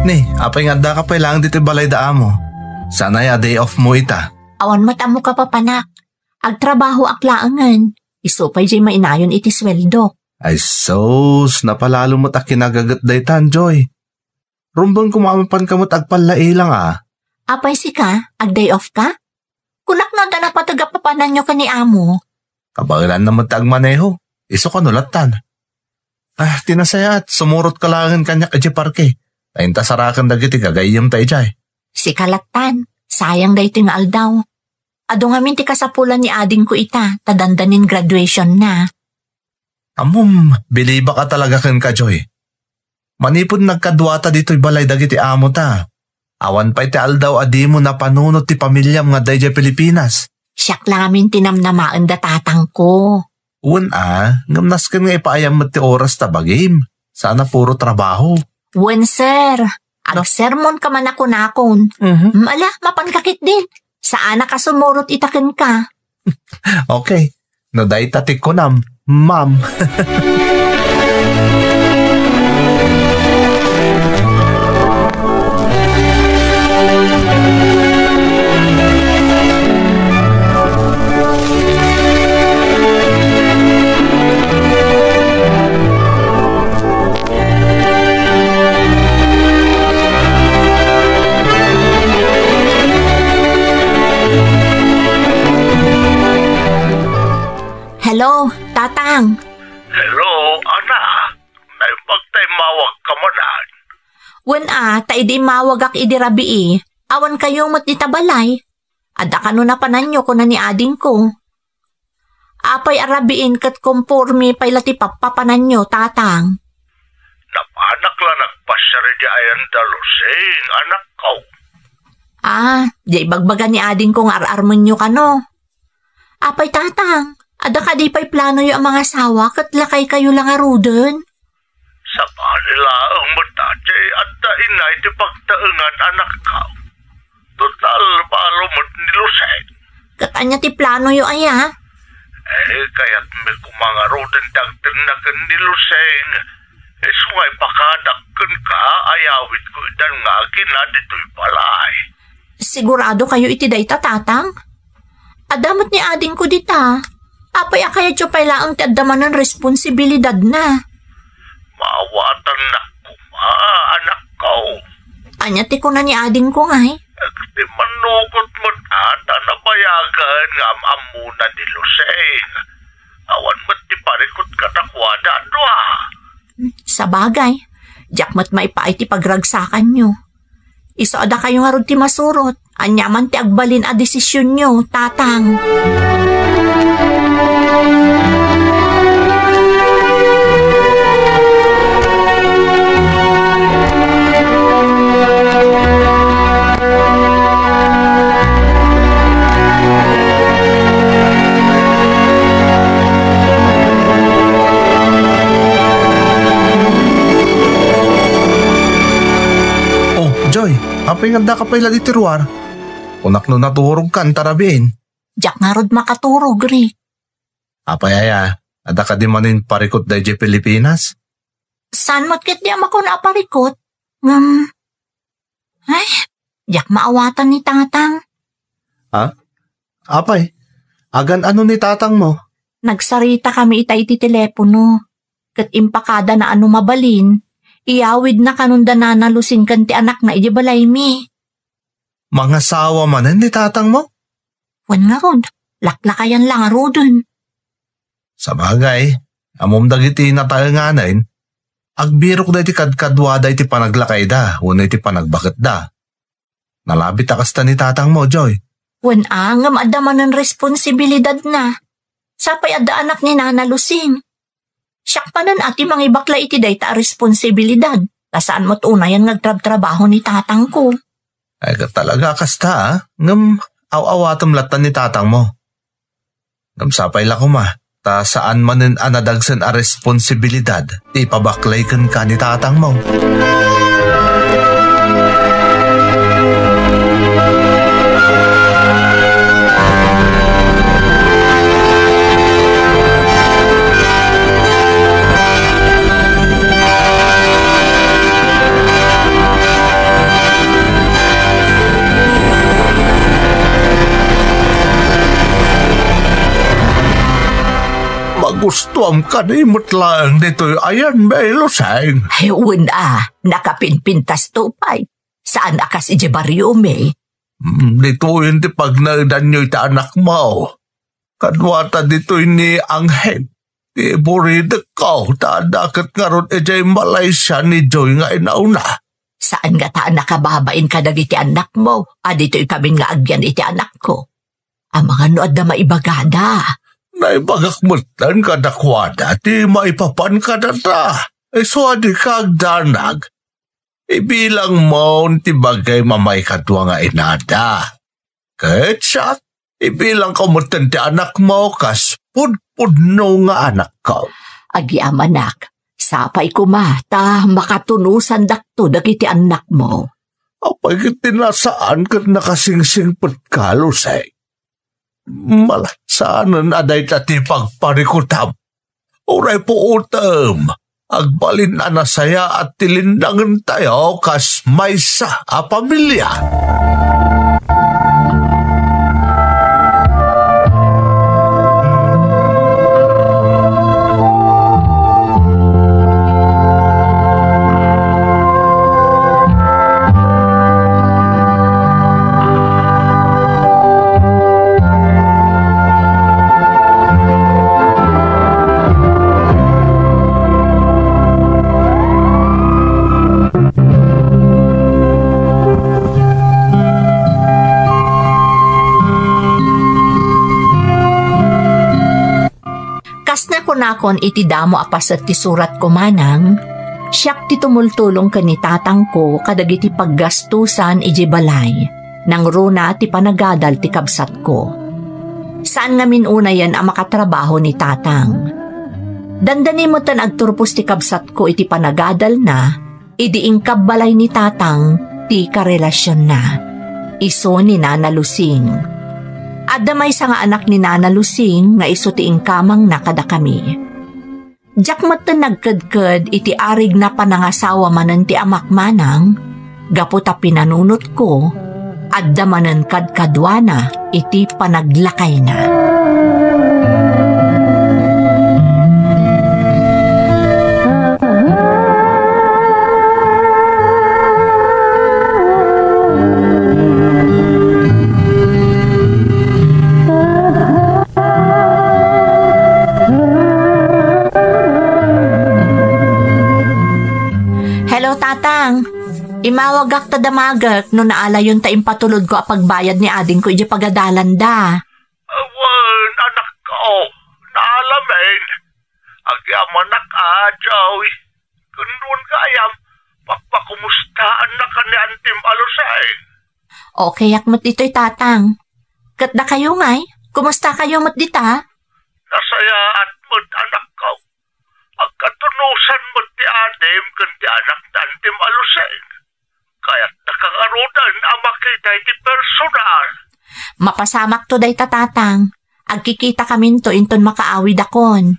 Ni, apay nga da ka pa lang dito balay da mo. Sana ya day off mo ita. Awan matamo ka pa panak. Agtrabaho aklaangan. Isupay jay mainayon iti sweldo. Ay sos, napalalo mo't ak kinagagat daytan, Joy. Rumbang kumaman ka mo't agpalai lang Apay si ka, ag day off ka? Kunak na da napatagapapanan nyo ka ni amo. Kabagilan naman agmaneho. Iso ka nulatan. Tinasaya at sumurot ka lang kanya kadya parke. Tainta sarakan dagiti kagayam tayo jay. Si kalatan, sayang day ito nga aldaw. Ado nga minti kasapulan ni ading ko ita, tadandanin graduation na. Biliba ka talaga kan ka, Joy. Manipod nagkadwata dito'y balay dagiti amo ta. Awan pa iti aldaw adi mo na panunot ti pamilyam nga dayjay Pilipinas. Siyak lang amin tinamnamaan da tatang ko. Ngamnas ka nga ipaayam mo ti oras tabagim. Sana puro trabaho. Sir. Ag-sermon ka man ako nakon. Mala, mapankakit din. Saan ka sumurot itakin ka? Okay. No day tatik ko nam, ma'am. Hello, tatang. Hello, ana. Naipagtay mawag ka manan. Tay di mawag ak idirabi Awan kayo mo't itabalay. Ada kano na pananyo ko na ni ading ko. Apay arabiin kat kompormi pay lati papapananyo, tatang. Napanak la nagpasya rin di ayan dalusing, anak ko. Di bagbaga ni ading ko nga ararmon nyo kano. Apay tatang. Ada ka di pa'y plano yung mga asawa kat lakay kayo lang aruden? Sa kanila ang matati at da inay di pagtaengan anak ka. Total balo mo't nilusay. Katanya ti plano yung aya? Kaya't may kumangaruden dagtin na kan nilusay. Sungay pakadakkan ka, ayawit ko itan nga kinadito'y palay. Sigurado kayo iti day tatang? Adamot ni ading ko dita. Apay akaya tiyo pala ang tiadaman ng responsibilidad na. Mawatan na kuma, anak ko. Anya ti ko na ni ading ko ngay. Di manukot mo ata na bayagan nga amuna ni Luseng. Awan mo't di parikot katakwada Sa bagay, diyak mo't maipay ti pagragsakan nyo. Iso ada kayo nga ti masurot. Anyaman ti agbalin a desisyon nyo, tatang. Joy, apay nga da ka pala di tiruar. Unak no naturog kan tarabin. Diyak nga rod makaturog, Rick. Apay ada ka di manin parikot dayjay Pilipinas? San mo't kit di ako na parikot? Diyak maawatan ni tatang. Apay, agan ano ni tatang mo? Nagsarita kami itay ti telepono. Kat impakada na ano mabalin. Iyawid na kanunda na nalusin kan ti anak na idibalay mi. Mga sawa manan ni tatang mo? Nga rod, laklakayan lang rodon. Sa bagay, amom dagiti nataenganain, agbirok da iti kadkadwa da iti panaglakay da, una iti panagbakit da. Nalabit akasta ni tatang mo, Joy. Ngam adaman ng responsibilidad na. Sapay ada anak ni nanalusin. Siyak pa nan ati mangibakla iti day ta responsibilidad. Tasaan mo't unayan nagtrab-trabaho ni tatang ko. Ay ka talaga kasta ngam aw-awatam latan ni tatang mo. Ngam sapay la kuma, ta saan manin anadagsan a responsibilidad, ipabaklay kan ka ni tatang mo. tuwam ka na imot lang dito ayan may luseng. Ay, nakapinpintas tupay. Saan akas ije baryo me? Dito hindi pag naidan nyo ita anak mo. Kadwata dito ni Anghen. Di burid ka, tadakat nga ron ije Malaysia ni Joy nga inauna. Saan nga ta nakababain ka dagiti anak mo? Dito'y kami nga agyan iti anak ko. Ang mga noad na maibagada. Naibagakmutan ka dakwada, ti maipapan ka na ta. So adi kag danag. Ibilang mo ti bagay mamay kadwa nga inada. Ketsak, ibilang kamutan ti anak mo kas pudpudno nga anak ko. Agi amanak, sapay kumata makatunusan dakto dagiti anak mo. Apay kiti nasaan kat nakasingsingpot ka, Lusay. Malasaanan aday tati pagparikutam. Uray po utam. Agbalin na saya at tilindangan tayo kas maysa a pamilya. Nakon iti damo apasat ti surat ko manang, siyak ti tumultulong ka ni tatang ko kadagiti paggastusan iji balay, nang runa ti panagadal ti kabsat ko. Saan nga minuna yan ang makatrabaho ni tatang? Dandani mo tan agturpos ti kabsat ko iti panagadal na, idiing kabbalay ni tatang ti karelasyon na. Iso ni Nana Lusing. Adamay sa nga anak ni Nana Lusing nga iso ti ingkamang nakada kami. Diyak matan nagkadkad iti arig na panangasawa manan ti amak manang, gaputa pinanunot ko, adda manan kadkadwana iti panaglakay na. Imawagak ta damagak no naala yun ta impatulod ko apagbayad ni ading ko iji pagadalan da. Awan, anak ko, naalamin. Agyaman Joy. Kunun kayam, pagpakumustaan na ka ni Antim Alusay. Okay, akmat dito'y tatang. Kat na kayo ngay, kumusta kayo mat dita? Nasaya at mo't anak ko. Agkatunusan mo't ti adim kan ti anak na Antim Alusay. Kaya't nakangarudan ang makita iti personal. Mapasamak to day tatatang. Agkikita kami to inton makaawi dakon.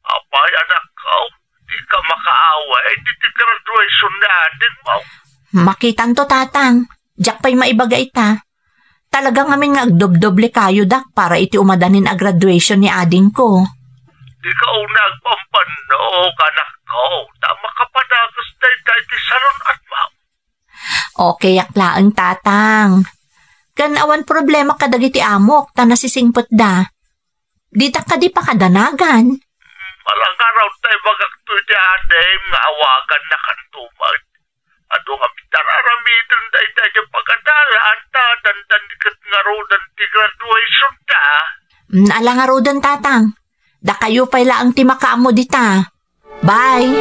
Apay anak ko, di ka makaaway, di ti graduation natin mo. Makitan to tatang. Diyak pa'y maibagay ta. Talagang amin nga agdob-doble kayo dak para iti umadanin a graduation ni ading ko. Di ka nagpampano, anak ko. Tama ka pa nagas day ti salon at mo. Okay, aklaan tatang. Kanawan problema ka dagiti amok, ta nasisingpot da. Dita ka di pa kadanagan. Malang araw tayo magagto di adim nga awagan na kantumag. Ado nga mitararamitin tayo pagkadala at dandan dikat nga rodan ti graduation ta. Ala nga rodan tatang. Da kayo pala ang timakaamo dita. Bye!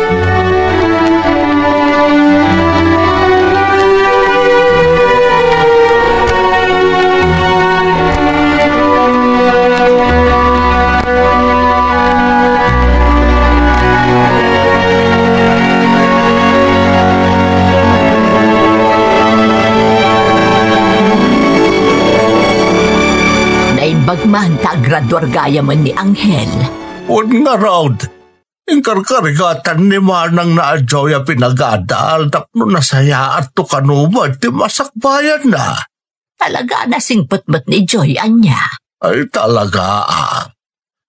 Bagman ta graduar gaya man ni Angel. Huwag nga raud. Ingkarkarigatan ni Manang na adyoy pinagadal tapno nasaya at to kanumad ti masakbayan na. Talaga nasingpot-mat ni Joy anya. Ay talaga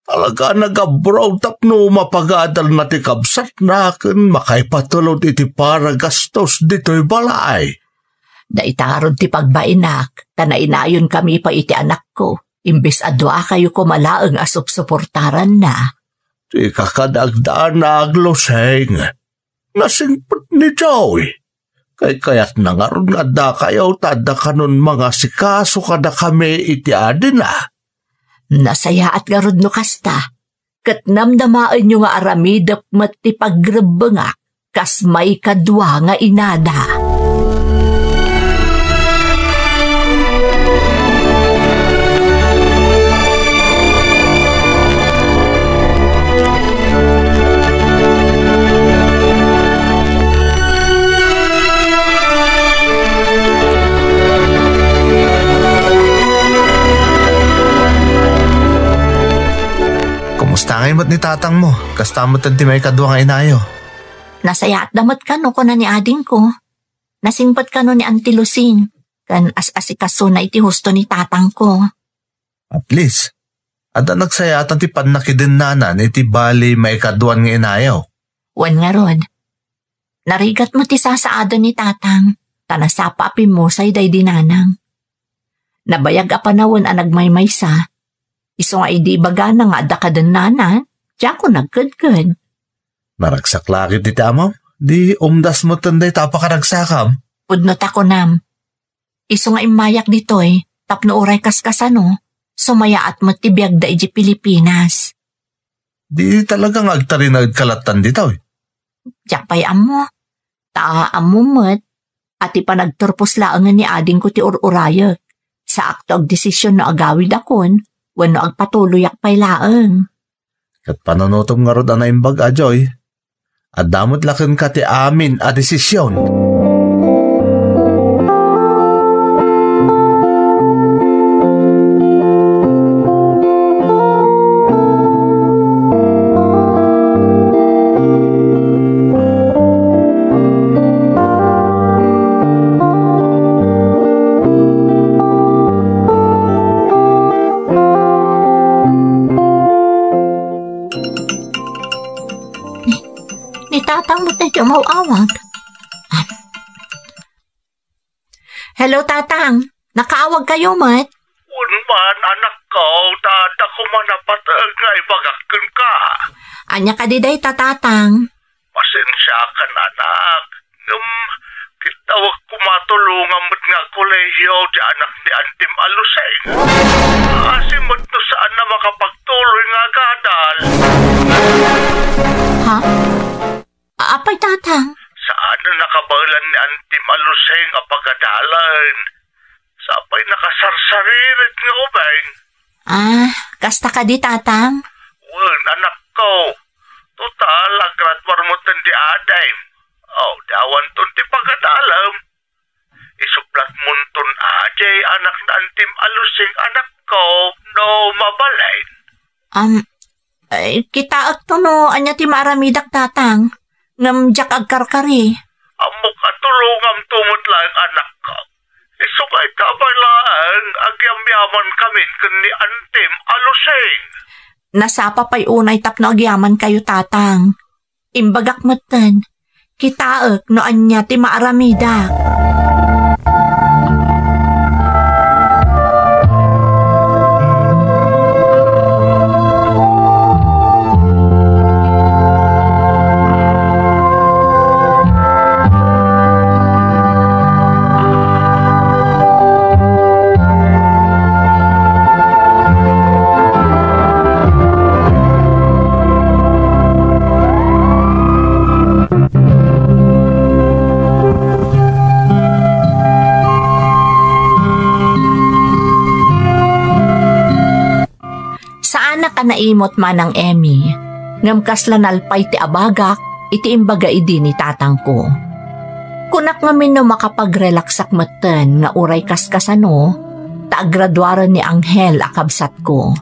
Talaga nag-abroad tapno mapagadal na ti kabsat na ken makaipatulod iti para gastos dito'y balay. Daitarod ti pagbainak, tanainayon kami pa iti anak ko. Imbes adwa kayo kumalaang asup-suportaran na. Ti kakadagdaan na agloseng. Nasingpot ni Joey. Kayat na nga ron nga da kayo tada kanon mga sikaso kada kami iti adin na. Nasaya at garod no kasta. Kat namdamaan nyo nga aramidap mati pagrabanga kas may kadwa nga inada. Kumusta ngayon mo't ni tatang mo? Kastamot ang timay kadwa nga inayo. Nasaya at damot ka no ko na ni ading ko. Nasingpat ka no ni Auntie Lucing. Kan as-asikaso na iti husto ni tatang ko. At least, ada nagsayatan ti panakidin nanan iti bali may kadwan nga inayaw. Wan nga rod. Narigat mo ti sasaado ni tatang. Tanasapa api mo say day dinanang. Nabayag apanawon ang nagmaymaysa. Iso nga idi baga na nga da kadan nanan. Diya ko nagkad-kad. Naragsak laki ti tamaw? Di umdas mo tanday tapakaragsakam. Pudnot ako nam. Iso nga imayak ditoy. Tapno uray kaskasano. Sumaya at matibiyag da iji Pilipinas. Di talagang agtarinag kalatan dito. Diyak pa'y amo. Taam mo mat. At ipanagturpos laangan ni ading ko ti ururayak. Sa akto ag desisyon na agawid akon. Wano agpatuloyak pa'y laang. Kat panonotom nga rod na imbag ajoy. At damot lakin ka ti amin a desisyon. Tatang mo't na umawawag. Hello, tatang. Nakaawag kayo, mat? Unman, anak ko, dada ko manapatag nga ibagakun ka. Anya ka diday, tatang. Pasensya ka na, anak. Kitawag ko matulungan mo't nga kolehiyo di anak ni Antim Aluseng. Asimot no saan na makapagtuloy nga gadal. Ha? Apay, tatang? Saan na nakabalan ni Antim Aluseng ang pagadalan? Sapay nakasarsaririt nga ubeng. Kasta ka di, tatang? Well, anak ko. Total, agradwar mo di aday. Dawan ton ti pagadalam. Isuplat mo ton ajay anak na Antim Aluseng anak ko no mabalay. Kita to no, anya ti maramidak, tatang. Ngam jak agkarkari. Amok atulungam tumot lang anak ko. Isukay kabalaan agyamyaman kami ni Antim Aluseng. Nasapa pa'y unay tapno agyaman kayo, tatang. Imbagak matan. Kitaak no anya ti maaramidak. Naimot man ang Emmy, ngam kaslanalpay ti abagak, iti imbaga idi ni tatang ko. Kunak ngamin no makapag-relaxak matan nga uray kaskasano, taagradwaran ni Anghel akabsat ko.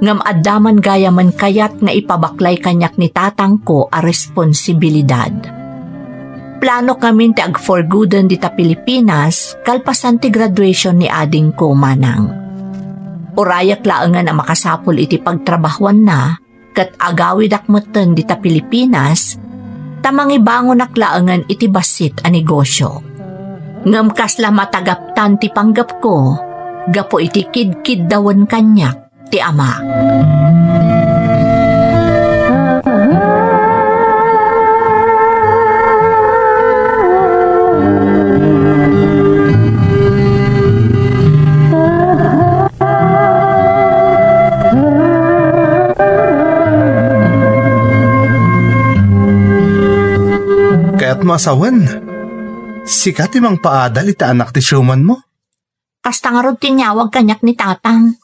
Ngam addaman gaya man kayat nga ipabaklay kanyak ni tatang ko a responsibilidad. Plano kamin ti agforguden dita Pilipinas, kalpasan ti graduation ni ading ko manang. Urayak laangan na makasapol iti pagtrabahuan na, kat agawid akmeten dita Pilipinas, tamangibangon aklaangan iti basit a negosyo. Ngem kasla matagaptan ti panggap ko, gapo iti kidkid dawan kanyak ti ama. Kaya't masawan, sikat imang paadal ita anak ti siyuman mo. Kasta nga ron tinyawag kanyak ni tatang.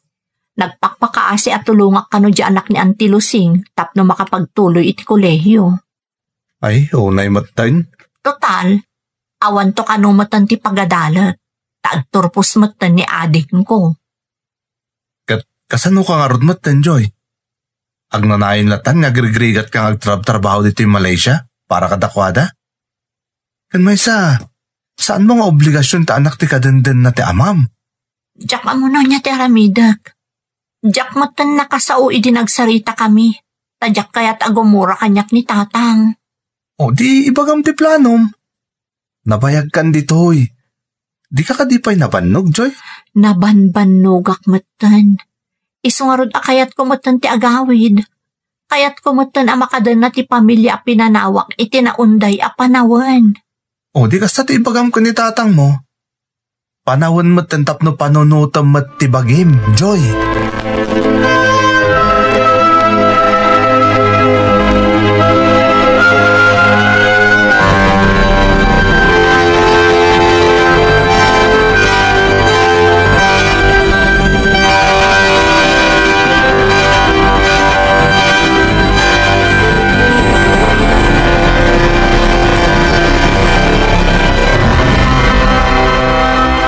Nagpakpakaasi at tulungak kano di anak ni Auntie Lusing tapno makapagtuloy iti kolehiyo. Ay, unay matain. Total, awan to kano matan ti pagadalat. Taagturpos matan ni ading ko. Kasano ka nga ron matain, Joy? Agnanayin latan nga grigrigat kang agtrab-trabaho dito yung Malaysia para kadakwada? Kan may saan mo nga obligasyon ta anak ti kadenden na ti amam? Diyak amuno niya ti aramidak. Diyak matan nakasao idinagsarita kami. Tadyak kaya't agumura kanyak ni tatang. O di ibagam ti planom. Nabayag kan ditoy. Di ka kadipay nabannog, Joy? Nabanbanugak matan. Isungarod akayat ko matan ti agawid. Kayat ko matan amakadan na ti pamilya pinanawak iti naunday a panawan. O di kasta ti ibagam ko ni tatang mo. Panawan mo't tentap no panunutam mo't tibagim, Joy.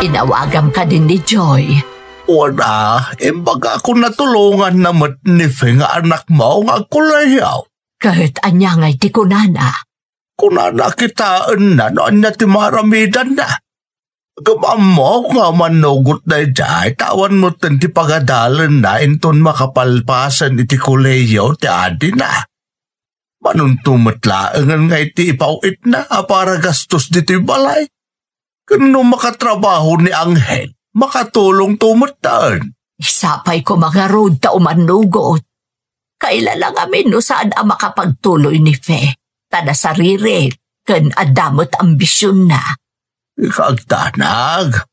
Inawagam ka din ni Joy. Wala, baga ako natulungan na matnife nga anak mo nga kulayaw. Kahit anya nga'y ti kunana. Kunana kitaan na noon na timaramidan na. Gamam mo nga manugot na dyan, tawan mo ti pagadalan na inton makapalpasan iti kulayaw ti adi na. Manuntumatlaangan nga iti ipauit na para gastos dito balay. Kano makatrabaho ni Anghel, makatulong tumutan. Isapay ko mga road ta umanugot. Kailala amin no saan ang makapagtuloy ni Fe. Tada sariri, kan adamot ambisyon na. Ikagdanag.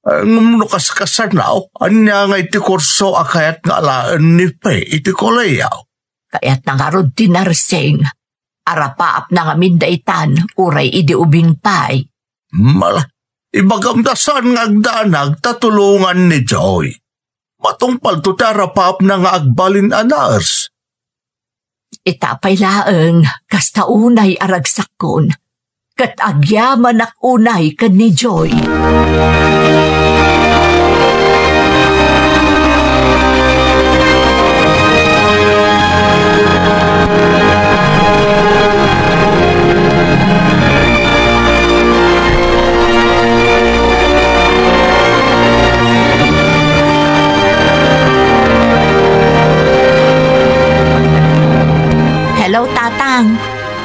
Ang nukas-kasanaw, anya nga iti kurso akayat nga alaan ni Fe iti kolayaw. Kaya't nangarod tinarseng. Arapaap na nga mindaitan, uray idi ubing pay. Mala, ibagamdasan nga agdanag tatulungan ni Joy. Matungpal to tarapap na nga agbalin anars. Itapay laeng, kasta unay aragsakon. Kat agyaman ak unay kan ni Joy. Hello, tatang.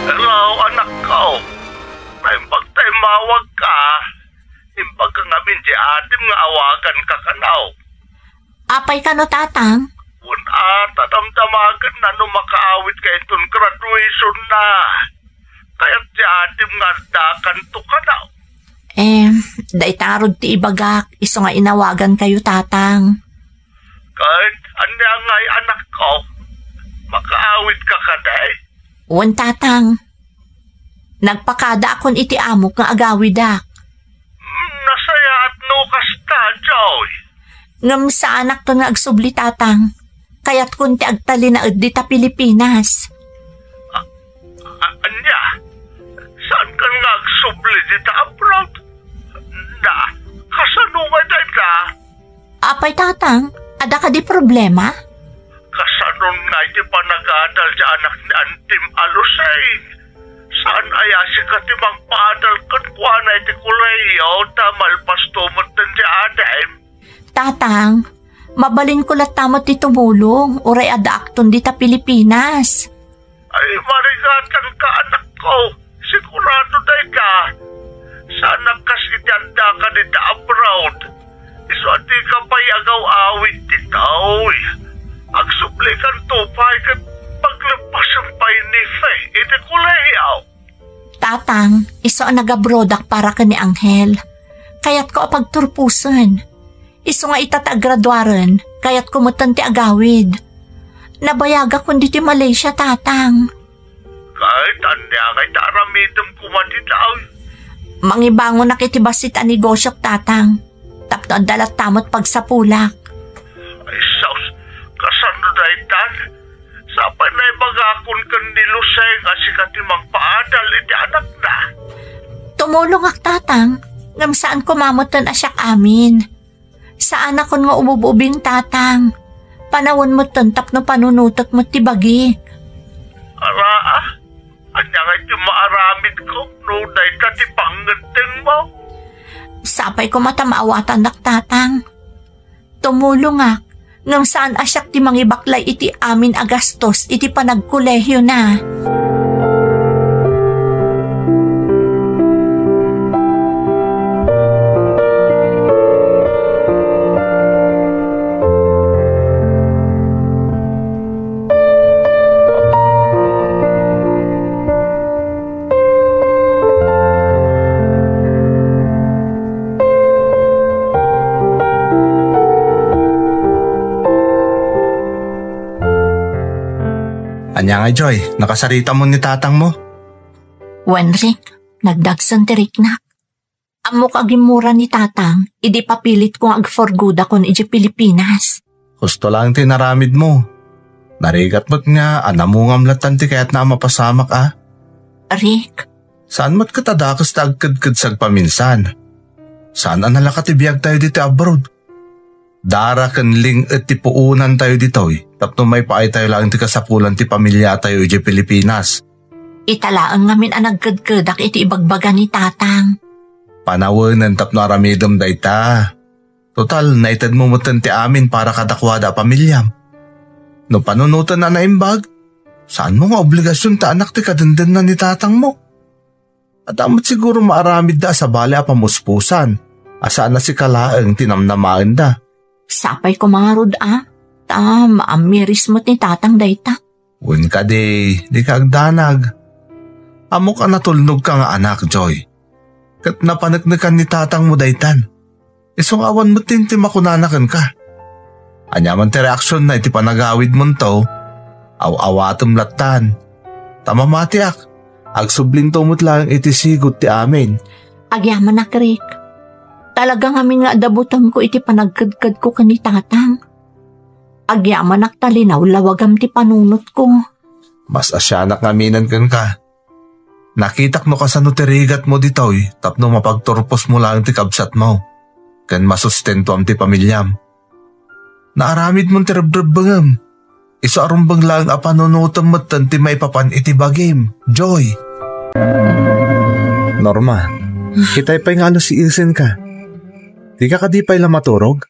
Hello, anak ko. Naimbag tayo mawag ka. Imbag ka nga di adim nga awagan ka kanaw. Apay ka no, tatang? Tatamtamagan na no makaawit ka itong graduation na. Kaya't di adim nga dakan to kanaw. Daitarod ti ibagak, iso nga inawagan kayo, tatang. Kahit anya nga'y anak ko, makaawit ka kaday. Uwan, tatang. Nagpakada akon iti amok nga agawidak. Nasaya at nukas ta, Joy. Ngam sa anak to nga agsubli, tatang. Kaya't kunti agtali na di ta Pilipinas. Anya? Saan ka nga agsubli dita abroad? Na, kasanungan na ka? Apay, tatang. Ada ka di problema? Kasanon nga iti panag-adal sa anak ni Antim Alusay. Saan aya si katimang paadal kan kuha na iti kulayaw ta malpas tumot ng di adim? Tatang, Mabalin ko latamot ti tumulong, uray ada akton di ta Pilipinas. Ay, marigatan ka, anak ko. Sigurado day ka. Sana kas itanda ka dito abroad. Iso di ka pa'y agaw-awit titaw. Agsuplikan tupay kat paglepas ang pa'y ni Faye. Iti kulehiyaw. Tatang, iso ang nagabrodak para ka ni Angel. Kaya't ko pagturpusan. Iso nga itatagradwaran, kaya't kumutan ti agawid. Nabayaga kundi ti Malaysia, tatang. Kahit anya kay taramidam kumatitaw. Mangibangon na kitibasit ang negosyok, tatang. Tapno ang dalat tamot pagsapulak. Ay, saus, kasano daitan? Sapay na ibagakon kan ni Lusay nga si katimang paadal iti anak na. Tumulong ak, tatang. Ngam saan kumamutan asyak amin. Saan akon nga umububing, tatang. Panawon mo tantap no panunutot mo tibagi. Ara, anya nga iti maaramid ko, no day ka ti pangateng mo. Sapay ko matamaawatan dak, tatang. Tumulong ak, ngam saan asyak ti mangibaklay iti amin agastos iti panagkolehyo na. Anya nga, Joy, nakasarita mo ni tatang mo. Wenrik, nagdagsan tirik na. Amo kagimura ni tatang, idi papilit kong agforguda kon iji Pilipinas. Gusto lang tinaramid mo. Narigat mo't nga, anamungam latan ti kaya't na mapasamak Rick, Saan mo't katadakas ta agkad-kad sag paminsan? Saan nalakatibiyag tayo dito abroad? Dara kanling at ti puunan tayo ditoy, tapno may paay tayo lang ti kasapulan ti pamilya tayo iji Pilipinas. italaan ngamin ang nagkadkadak iti ibagbaga ni tatang. Panawanan tapno aramidom da ita. Total, naitad mo mutan ti amin para kadakwada pamilyam. No panunutan na naimbag, saan mo nga obligasyon ta anak ti kadandan na ni tatang mo? At amat siguro maaramid da sa bali a pamuspusan, asaan na si kalaang tinamnamaan da. Sapay ko mga rod maamiris mo't ni tatang dayta. Win ka di ka agdanag. Amo ka natulnog ka nga anak, Joy. Kat napanagnakan ni tatang mo daytan. Isong awan mo tin makunanakan ka. Anyaman ti reaksyon na iti panagawid mo to, aw-awatom latan. Tamamatiak, agsubling tumot lang iti sigot ti amin. Agyaman na, Rick. Talagang amin nga dabutan ko iti panagkadkad ko kani tatang. Agyaman talinaw lawagam ti panunot ko. Mas asyanak ngaminan kan ka. Nakitak no kasano ti rigat mo ditoy, tapno mapagturpos mo lang ti kabsat mo. Kan masustento am ti pamilyam. Naaramid mong ti rabrabangam. Isa arumbang lang a panunutam matan ti may papan iti bagim. Joy. Norma, kitay pa'y nga si Ilsen ka. Di ka kadipay lang maturog?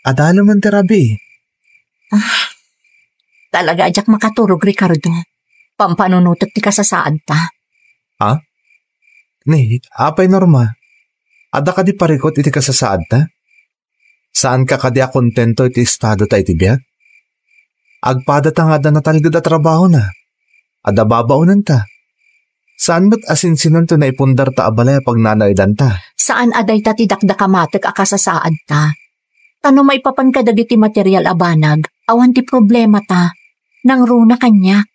Adalo man ti rabi. Talaga ajak makaturog, Ricardo. Pampanunutot ti kasasaad ta. Ha? Ni, apay Norma. Ada ka di parikot iti kasasaad ta? Saan ka kadi kontento iti estado ta iti biyak? Agpada ta nga da natalgad at trabaho na. Ada babaunan ta. Saan ba't asinsinan to na ipundar ta abalay pag nanaydan ta? Saan aday ta ti dakdakamatek a kasasaad ta? Tano may papankadag iti material abanag, awan ti problema ta. Nang runa kanya.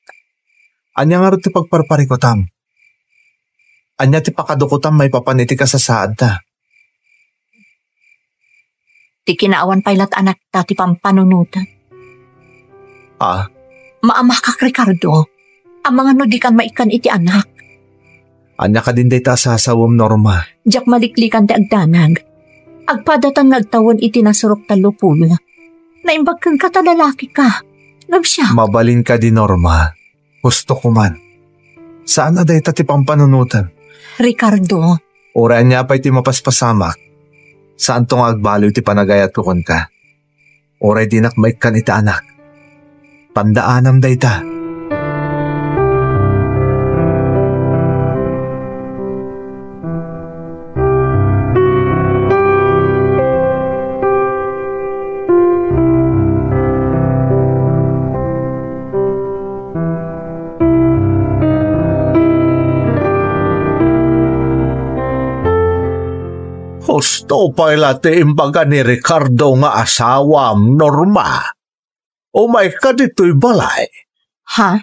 Anya nga rin ti pagparparikotam. Anya ti pakadukutam may papan iti kasasaad ta. Ti kinaawan pailat anak ta ti pampanunutan. Maama kak, Ricardo. Ang mga nudikan maikan iti anak. Anya ka din day ta sasawam, Norma. Diyak maliklikan ti agdanag. Agpadatan nagtawon iti nasurok talupulo. Naimbag kang katalalaki ka. Ngam siya. Mabalin ka di, Norma. Gusto ko man. Saan na day ta ti pampanunutan? Ricardo. Ura niya pa iti mapaspasamak. Saan tong agbaliw ti panagayat ko kon ka? Oray dinak maikkan ita anak. Tandaanam dayta. Gusto pala ti imbaga ni Ricardo nga asawam, Norma. Umay ka dito'y balay. Ha?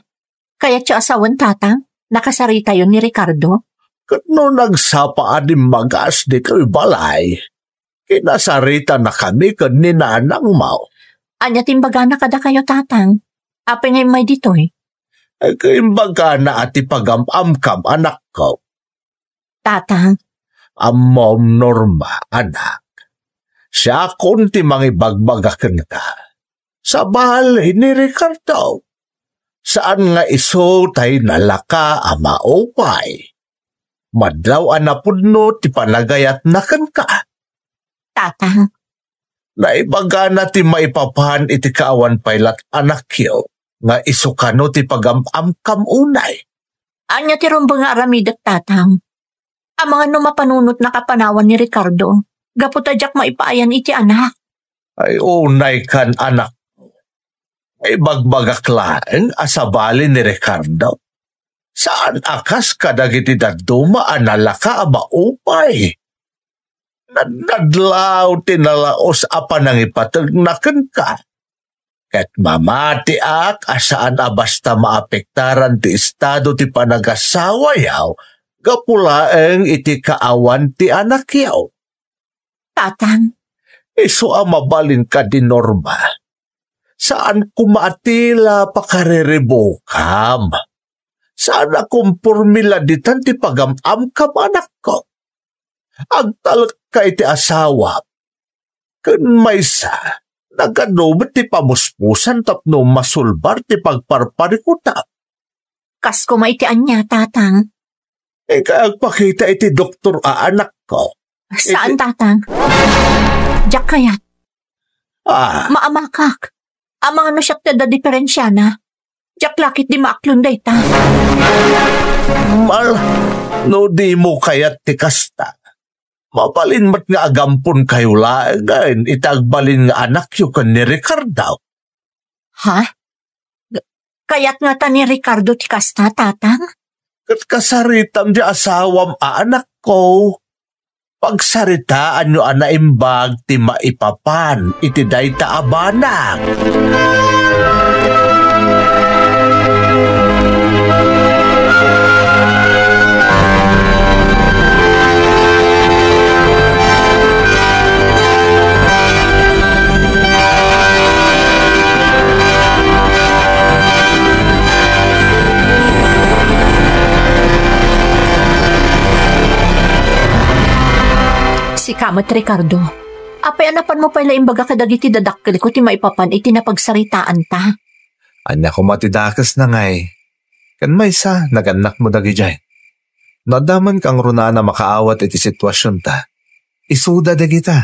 Kaya siya asawan tatang? Nakasarita yun ni Ricardo? Kano nagsapaan imbagas dito'y balay. Kinasarita na kami kan ni nanang mo. Anya timbaga na kada kayo tatang? Apay ngay may dito'y? Imbaga na at ipagam-amkam anak ko. Tatang, Amom Norma, anak. Siya kunti mangibagbagakan ka. Sa balay ni Ricardo. Saan nga iso tay nalaka ama upay. Madlaw anapudno ti panagayat nakan ka. tatang, Naibaga na ti maipapahan iti kaawan paylat anak yo. Nga iso kano ti pagamamkam unay. anya ti rumbang nga aramidat tatang. Ang mga numapanunot na kapanawan ni Ricardo, gaputadyak maipaayan iti anak. Ay unay kan anak. Ay bagbagaklaeng asabali ni Ricardo. Saan akas kadagiti daduma analaka ama upay? Nadlaw tinalaos apa nang ipatagnakan ka. Ket mamati ak asaan basta maapektaran ti estado ti panagasawa yaw, gapulaeng iti kaawan ti anak yaw. Tatang, Iso mabalin ka di Norma. Saan kumaatila pakarerebokam? Saan akumpurmila ditan ti pagamam kam anak ko? Agtalak ka iti asawa. Kun maysa, naganubat ti pamuspusan tapno masulbar ti pagparparikuta. kas ko maitian niya tatang. Agpakita iti doktor anak ko. Saan tatang? Diyak kayat, maamakak. Ang mga nasyak da diferensya na. Diyak lakit di maaklong dayta. Mal, no di mo kayat ti kasta. Mabalin mat nga agampon kayo laagain, itagbalin nga anak yu kan ni Ricardo. Ha? Kayat nga ta ni Ricardo ti kasta tatang? Kat kasaritam di asawam anak ko. Pagsaritaan nyo anaimbag ti maipapan, iti dayta abanak. Si Kamat Ricardo, apay anapan mo pala imbaga kadagiti dadakkel ko ti maipapan iti napagsaritaan ta. Anya ko matidakas na ngay. Kan maysa, naganak mo dagijay. Nadaman kang runa na makaawat iti sitwasyon ta. Isuda dagita.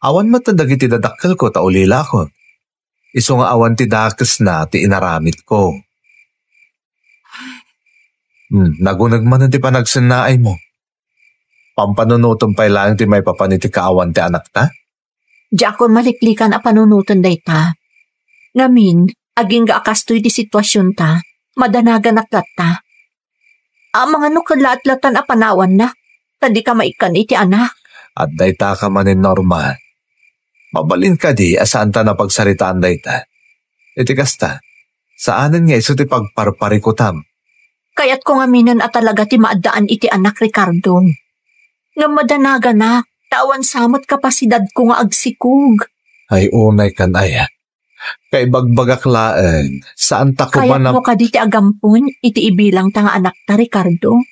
Awan mata dagiti dadakkel ko ta ulila ko. Isu nga awan ti dakas na ti inaramit ko. Nagunag man ti panagsanaay mo. Pampanunutom pa lang ti may papaniti kaawan ti anak ta? Diyak ko maliklikan a panunutan dayta. Ngamin, aging gaakastoy di sitwasyon ta, madanagan aklat ta. Ang mga nukalat-latan a panawan na, tadi ka maikan iti anak. At dayta ka manin Norma. Mabalin ka di asaan ta na pagsaritaan dayta. Iti kasta, saanan nga iso ti pagparparikutam. Kaya't kung aminan at talaga ti maadaan iti anak Ricardo. Nga madanaga na, tawan samot kapasidad ko nga agsikog. Ay unay kan aya. Kay bagbagaklaan, saan ta ko Kaya't man mo ka di ti agampon, iti ibilang ta nga anak ta Ricardo.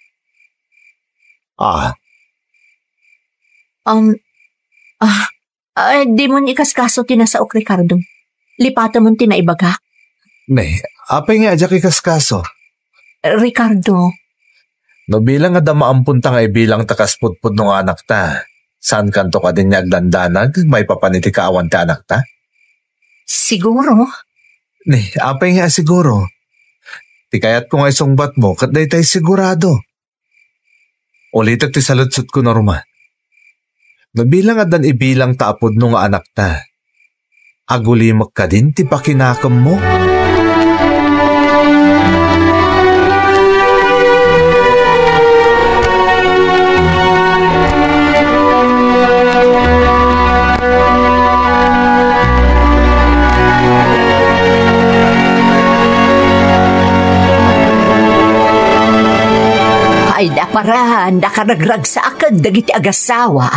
Di mo ni kaskaso tinasaok Ricardo. Lipata mo tinaibaga. Ne, apay nga adya kaskaso. Ricardo, No bilang nga damaampun ta nga ibilang takaspudpud ng anak ta. Saan kanto ka din niya agdandanag, may papaniti kaawan ti anak ta? Siguro. Ni, apay nga siguro. Ti kayat ko nga isungbat mo, kat day tayo sigurado. Ulit ti salutsut ko, Norma. Nabilang adan ibilang taapod no nga anak ta. Agulimak ka din, ti pakinakam mo. Ay daparahan, nakaragrag sa akin dagiti agasawa.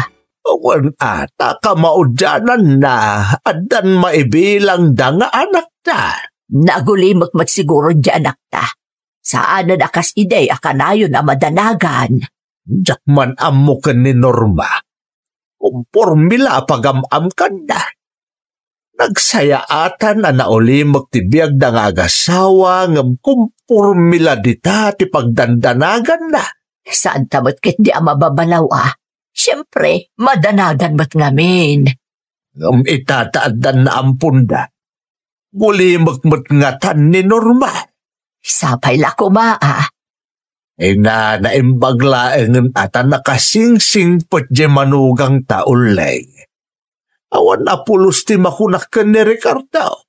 Awan ata kamaudyanan na adan maibilang da nga anak ta. Nagulimot mat siguro di anak ta. Saan na nakas iday akanayon na madanagan. Jakman amo ka ni Norma. Kumpormila pagamam ka na. Nagsayaatan na naulimot ti biyag da nga agasawa ngam kumpormila dita ti pagdandanagan na. Saan tamat kit di mababalaw Siyempre, madanagan ba't ngamin? Ngam itataadan na ampunda. Gulimot nga tan ni Norma. Sapay lako Na naimbaglaengan ata nakasingsing pot di manugang taulay. Awan na pulos ti makunak ka ni Ricardo.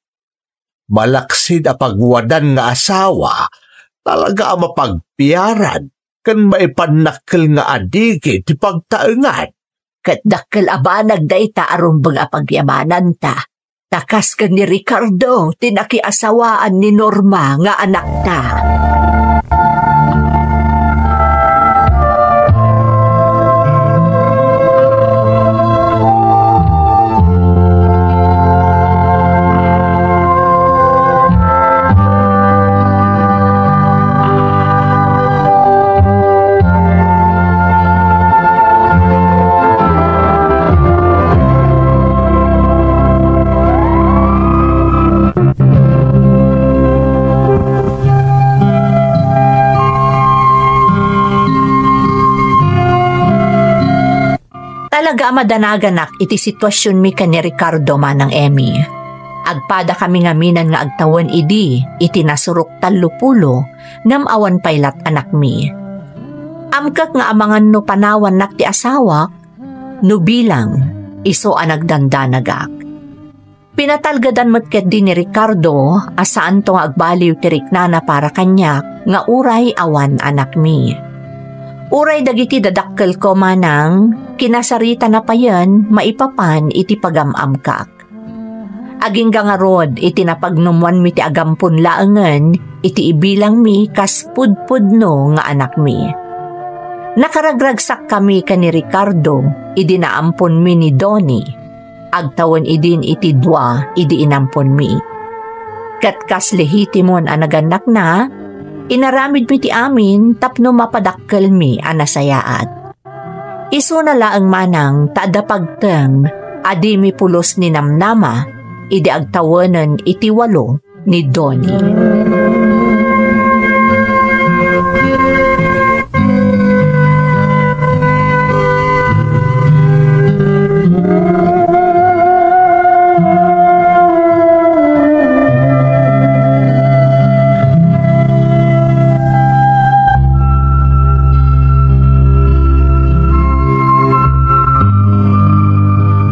Malaksid a pagwadan nga asawa, talaga mapagpiyaran, kan maipanakil nga adigi ti pagtaengan. Kat dakkel abanag day ta arumbang apagyamanan ta. Takas ka ni Ricardo, tinakiasawaan ni Norma nga anak ta. Talaga madanaganak iti sitwasyon mi ka ni Ricardo manang Emmy. Agpada kami ngaminan nga agtawan idi, iti nasurok 30 ngam awan paylat anak mi. Amkak nga amangan no panawan nak ti asawa, no bilang iso anagdandanagak. Pinatalgadan matket din ni Ricardo asaan to nga agbaliw ti riknana para kanyak nga uray awan anak mi. Uray dagiti dadakkel ko manang, kinasarita na pa yan, maipapan iti pagamamkak. Aging gangarod iti napagnumuan mi ti agampon laengen, iti ibilang mi kas pudpudno nga anak mi. Nakaragragsak kami ka ni Ricardo, idi naampon mi ni Donnie. Agtawan idin iti dua, idi inampon mi. Katkas lehitimon anaganak na, inaramid mi ti amin tapno mapadakkel mi anasayaat. Isu na laang manang taada pagteng adi mi pulos ni namnama idi agtawanan iti 8 ni Donnie.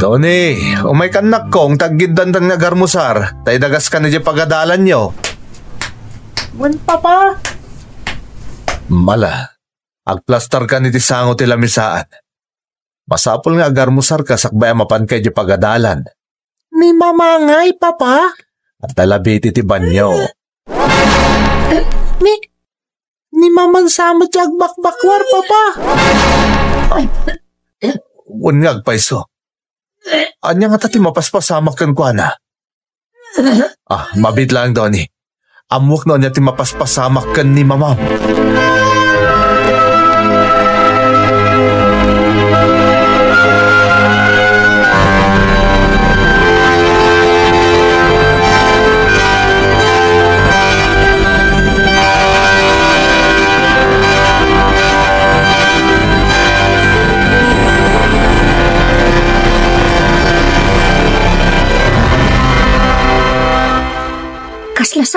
Donnie, umay kanak kong taggindandan nga garmusar, tay dagas ka na di pagadalan nyo. Wan, Papa? Mala, agplastar ka ni ti sango ti lamisaan. Masapol nga garmusar ka sakbay mapan kay di pagadalan. Ni mamangay, Papa? At talabiti ti banyo. Ni mamansama ti agbakbakwar, Papa? Wan nga agpaiso. Anya nga tati mapaspasamak kan kwa na. Mabit lang, Donnie. Amok no anya ti mapaspasamak kan ni mamam.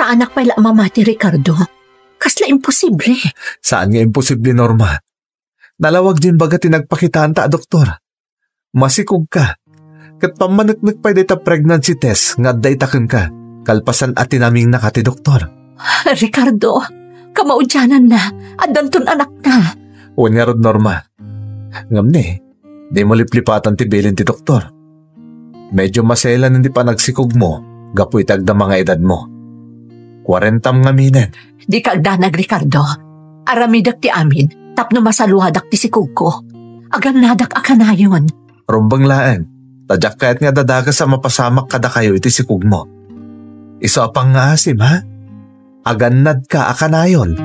nga anak pala mamati, Ricardo. Kasla imposible. Saan nga imposible, Norma? Nalawag din baga tinagpakitaan ta, doktor. Masikog ka. Kat pamanagnak pa dita pregnancy test nga daytaken ka. Kalpasan at tinaming nakati, doktor. Ricardo, kamaudyanan na. Adanton anak na. Uwan nga rod, Norma. Ngam ni, di mo liplipatan ti bilin ti doktor. Medyo maselan hindi pa nagsikog mo, gapu itagda mga edad mo. 40 nga minen. Di kaagdanag, Ricardo. Aramidak ti amin, tapno masaluhadak ti sikog ko. Aganadak akanayon. Rumbang laan, tadyak kahit nga dadaga sa mapasamak kada kayo iti sikog mo. Iso apang nga asim, ha? Aganad ka akanayon.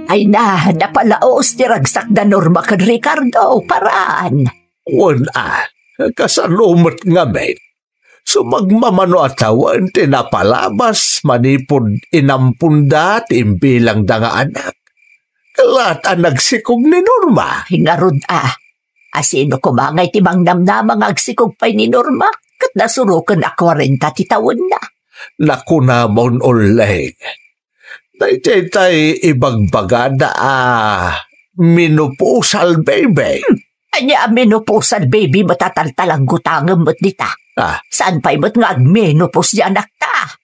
Ay na, napalaos ti ragsak da Norma kag Ricardo, paraan. Wala, kasalumot nga men. Sumagmamano atawan tinapalabas manipod inampundat imbilang da nga anak. Kalat ang nagsikog ni Norma. Hingarod asino kumangay ti mangnamnamang agsikog pa'y ni Norma, kat nasurukan a 40 ti taon na. Nakunamon uling. Tay ibagbagada minupusal baby. Anya menopusal baby matataltalang gutangam mo't dita. Saan pa'y mo't nga agmenopos di anak ta?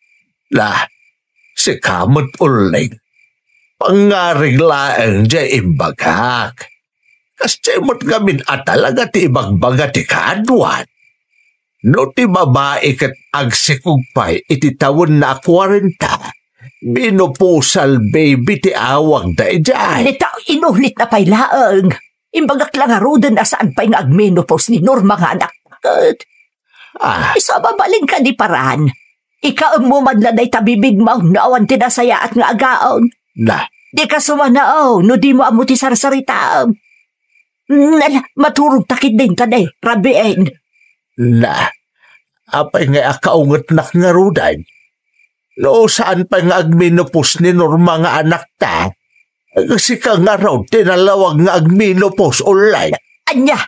Si kamot uling. Pangariglaan di imbagak. Kasi mo't gamin talaga ti ibagbaga ti kadwan. No ti babae kat agsikog pa'y iti tawon na 40. Minupusal baby ti awag da ijay. Nita inulit na pa'y laang. Imbagak lang arudan na saan pa'y nga agmenopos ni Norma nga anak. Isa babaling ka di paraan. Ika mo madladay tabibig mo na awan tinasaya at nga agaon. Di ka sumanao no di mo amuti sarsarita. Maturog takit din ka de, rabiin. Apay nga akaungat nak nga rudan. No, saan pa nga agminopos ni Norma nga anak ta? Kasi ka nga raw, tinalawag nga agminopos ulay. Anya,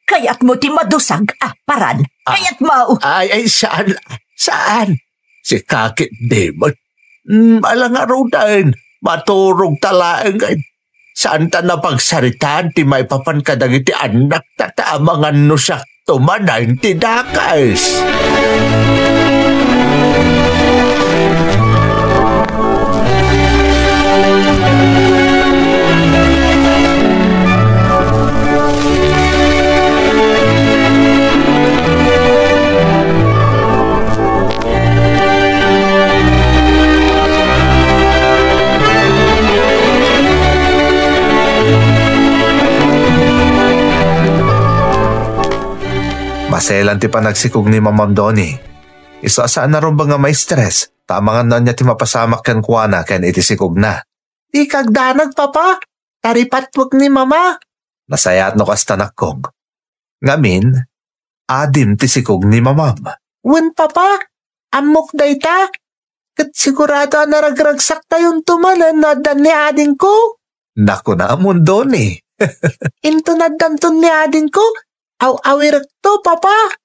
kayat mo ti madusag, paran. Kayat mo. Ay, saan? Si kakit demon. Alang nga raw dahil, maturog talaan ngayon. Saan ta napagsaritaan ti may papankadag iti anak tataamangan no siya tumanayin ti dakas. Maselan ti panagsikog ni Mamam Doni. Iso asaan na ron ba nga may stress? Tamangan na niya ti mapasamak kan kuwana ken iti sikog na. Di kagdanag, papa. Taripatwag ni mama. Nasayat no kastanak kong. Ngamin, adim ti sikog ni Mamam. Wen, papa. Amok dayta. Kat sigurado naragragsak tayong tumanan na dan ni ading ko. Naku na amon Doni. Into na danton ni ading ko. Aw-awirak to, papa.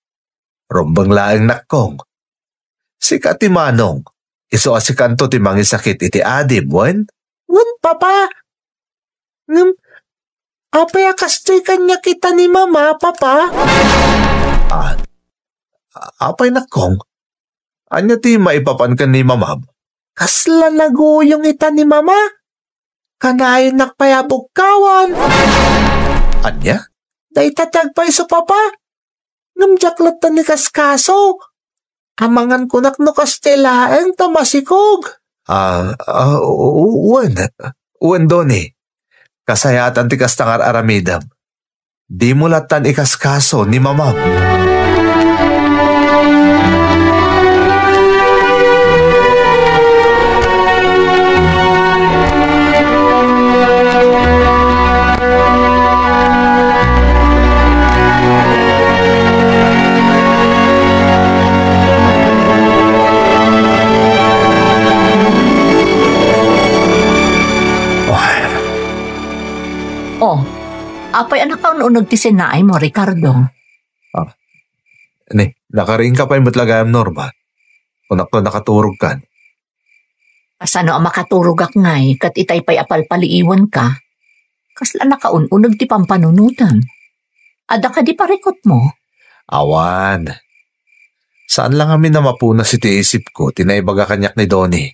Rumbang laang nakong. Si Katimanong, iso asikanto ti mangisakit iti adim, wen? Wen, papa. Apay akastay kanya kita ni mama, papa. Apay nakong. Anya ti maipapan ka ni Mamam? Kasla naguyong ita ni mama. Kanayon nakpayabog kawan. Anya? Day tatagpay sa papa. Namjaklat ta ni kaskaso. Amangan kunak no kastelaan tamasikog. Wen Doni. Kasayatan ti kastangar aramidam. Di mo latan ikaskaso ni Mamam. Apay anak ka ununod ti sinaay mo, Ricardo. Nakaring ka pa yung matlagayam, Norma. Kunak to nakaturog kan. Kasano ang makaturugak ngay, kat itay pa'y apalpaliiwan ka. Kasla nakaununag ti pampanunutan. Ada ka di parikot mo. Awan. Saan lang kami na mapuna si tiisip ko, tinaibaga kanyak ni Donnie.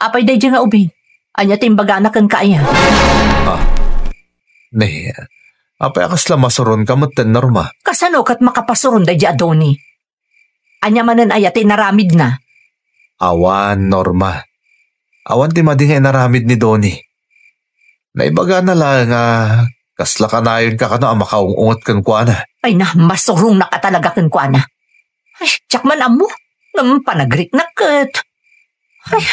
Apay day dyan nga ubing. Anya timbaga na kang kaya. Apay akas lang masuron ka mo, Norma. Kasano kat makapasuron day dyan, Adoni? Anya manan ayati naramid na. Awan, Norma. Awan ti madingay naramid ni Donnie. Naibaga na lang kasla ka na yun ka ang makaungungot kan kwa na. Ay na, masurong na ka talaga kan kwa na. Ay, tsak man amo. Panagrik na kat. Ay.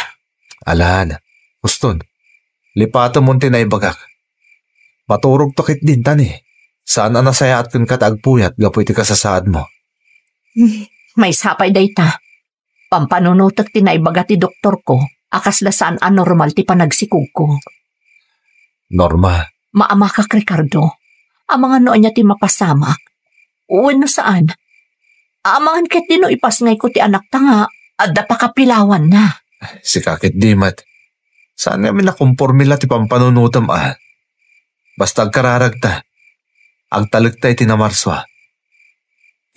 Alan, Uston, lipato mo tinaibagak. Maturog tokit din tani. Saan ang nasayaat kan katagpuyat gapoy ti kasasaad mo? May sapay day ta. Pampanunutak tinaibaga ti doktor ko. Akasla saan anormal ti panagsikog ko. Norma. Maama ka, Ricardo. Ang mga noon niya ti mapasamak. Uwan no saan? Amangan ket dino ipasngay ko ti anak ta nga. Adda pa kapilawan na. Si kakit dimat. Saan namin nakumpormila ti pampanunutam Basta agkararagta. Agtalagtay ti namarswa.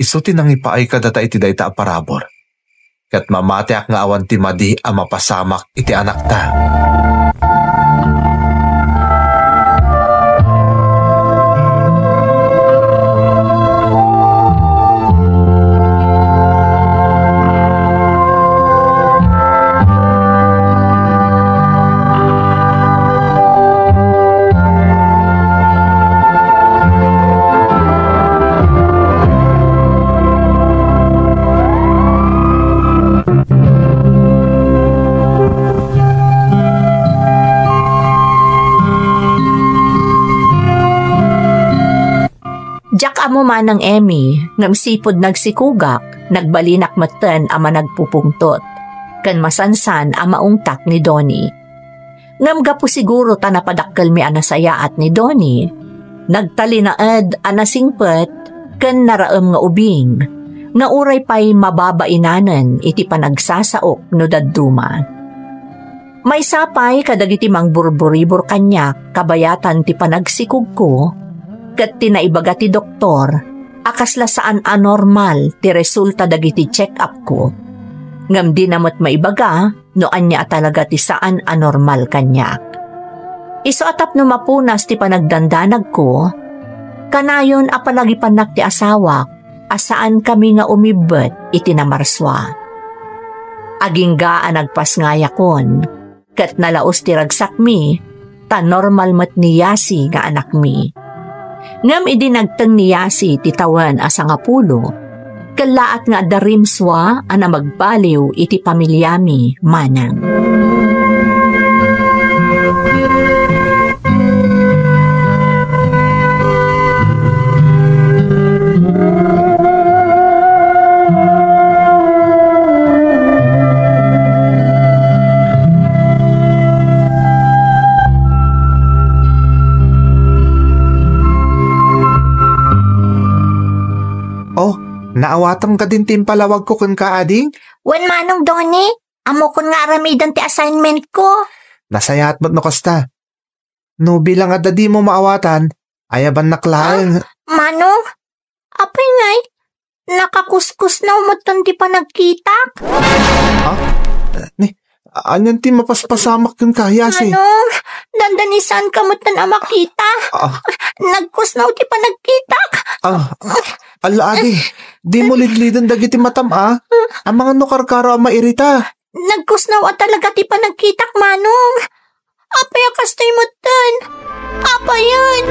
Iso ti nang ipaay kadata iti dayta aparabor. Kat mamatiak nga awan ti madi ang mapasamak iti anak ta. Jak amo manang Emmy, ngam sipod nagsikugak, nagbalinak matan ama nagpupungtot. Kan masansan ama ungtak ni Donnie. Ngam gapo siguro ta napadakkel mi anasayaat ni Donnie. Nagtalinaad anasingpet, kan naraem nga ubing. Nga uray pa'y mababainanan iti panagsasaok no dadduma. May sapay kadagiti mang burburibor kanyak kabayatan ti panagsikug ko. Kat tinaibaga ti doktor, akasla saan anormal ti resulta dagiti check-up ko. Ngam di namot maibaga, no anya talaga ti saan anormal kanyak. Iso atap no mapunas ti panagdandanag ko, kanayon apalagipanak ti asawak, asaan kami nga umibet iti namarswa. Aginggaan nagpasngaya kon, kat nalaos ti ragsak mi, ta normal mat niyasi nga anak mi. Ngam idinagtang niyasi titawan asa nga pulo, kalaat nga darimswa ana magbaliw iti pamilyami manang. Naawatan ka din timpalawag ko kun ka, ading? Wen manong Donnie, amo kun nga aramidan ti assignment ko. Nasayat mo't no kasta. No bilang adadi mo maawatan, ayaban naklaeng. Manong, apay ngay, nakakuskus na umutan di pa nagkitak. Anyan ti mapaspasamak yung kahayasi. Manong, dandanisan ka mutan ang makita. Nagkus na di pa nagkitak. Adi, di mo lidlidan dagiti matam ang mga nukarkaro ang mairita. Nagkusnaw talaga ti pa nagkitak, manong. Apay akastay mo tan. Apay yan.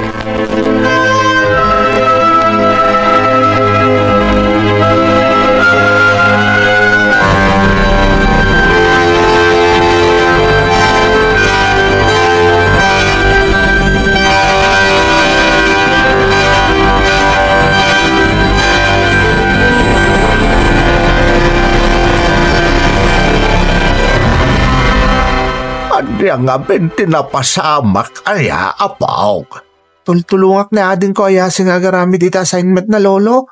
Adi nga binti na pasamak aya apaw. Tultulungak na adin ko ayasing agaramid ita assignment na lolo.